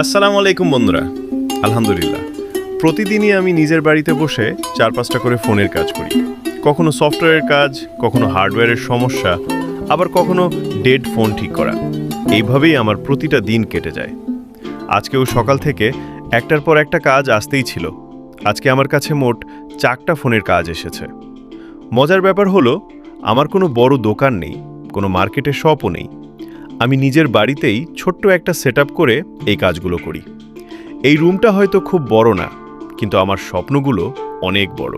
আসসালামু আলাইকুম বন্ধুরা। আলহামদুলিল্লাহ, প্রতিদিনই আমি নিজের বাড়িতে বসে 4-5টা করে ফোনের কাজ করি। কখনো সফটওয়্যারের কাজ, কখনো হার্ডওয়্যারের সমস্যা, আবার কখনো ডেড ফোন ঠিক করা। এইভাবেই আমার প্রতিটা দিন কেটে যায়। আজকেও সকাল থেকে একটার পর একটা কাজ আসতেই ছিল। আজকে আমার কাছে মোট 4টা ফোনের কাজ এসেছে। মজার ব্যাপার হলো, আমার কোনো বড় দোকান নেই, কোনো মার্কেটে শপও নেই। আমি নিজের বাড়িতেই ছোট্ট একটা সেটআপ করে এই কাজগুলো করি। এই রুমটা হয়তো খুব বড় না, কিন্তু আমার স্বপ্নগুলো অনেক বড়।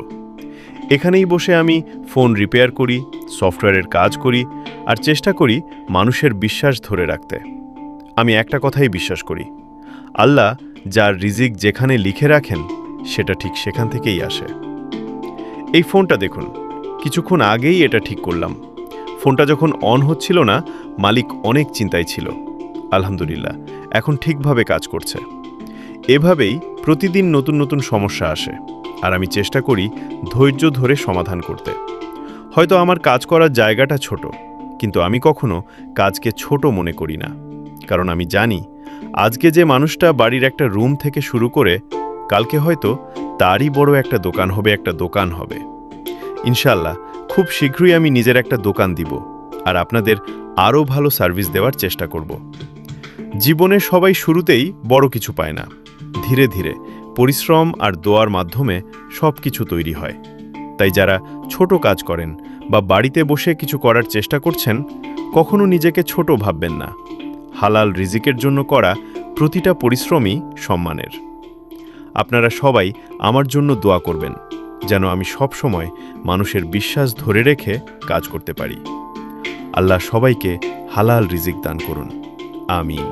এখানেই বসে আমি ফোন রিপেয়ার করি, সফটওয়্যারের কাজ করি, আর চেষ্টা করি মানুষের বিশ্বাস ধরে রাখতে। আমি একটা কথাই বিশ্বাস করি, আল্লাহ যার রিজিক যেখানে লিখে রাখেন সেটা ঠিক সেখান থেকেই আসে। এই ফোনটা দেখুন, কিছুক্ষণ আগেই এটা ঠিক করলাম। ফোনটা যখন অন হচ্ছিল না, মালিক অনেক চিন্তায় ছিল। আলহামদুলিল্লাহ, এখন ঠিকভাবে কাজ করছে। এভাবেই প্রতিদিন নতুন নতুন সমস্যা আসে, আর আমি চেষ্টা করি ধৈর্য ধরে সমাধান করতে। হয়তো আমার কাজ করার জায়গাটা ছোট, কিন্তু আমি কখনো কাজকে ছোট মনে করি না। কারণ আমি জানি, আজকে যে মানুষটা বাড়ির একটা রুম থেকে শুরু করে, কালকে হয়তো তারই বড় একটা দোকান হবে। ইনশাআল্লাহ, খুব শীঘ্রই আমি নিজের একটা দোকান দিব, আর আপনাদের আরও ভালো সার্ভিস দেওয়ার চেষ্টা করব। জীবনে সবাই শুরুতেই বড় কিছু পায় না। ধীরে ধীরে পরিশ্রম আর দোয়ার মাধ্যমে সব কিছু তৈরি হয়। তাই যারা ছোট কাজ করেন বা বাড়িতে বসে কিছু করার চেষ্টা করছেন, কখনো নিজেকে ছোট ভাববেন না। হালাল রিজিকের জন্য করা প্রতিটা পরিশ্রমই সম্মানের। আপনারা সবাই আমার জন্য দোয়া করবেন, যেন আমি সব সময় মানুষের বিশ্বাস ধরে রেখে কাজ করতে পারি। আল্লাহ সবাইকে হালাল রিজিক দান করুন। আমিন।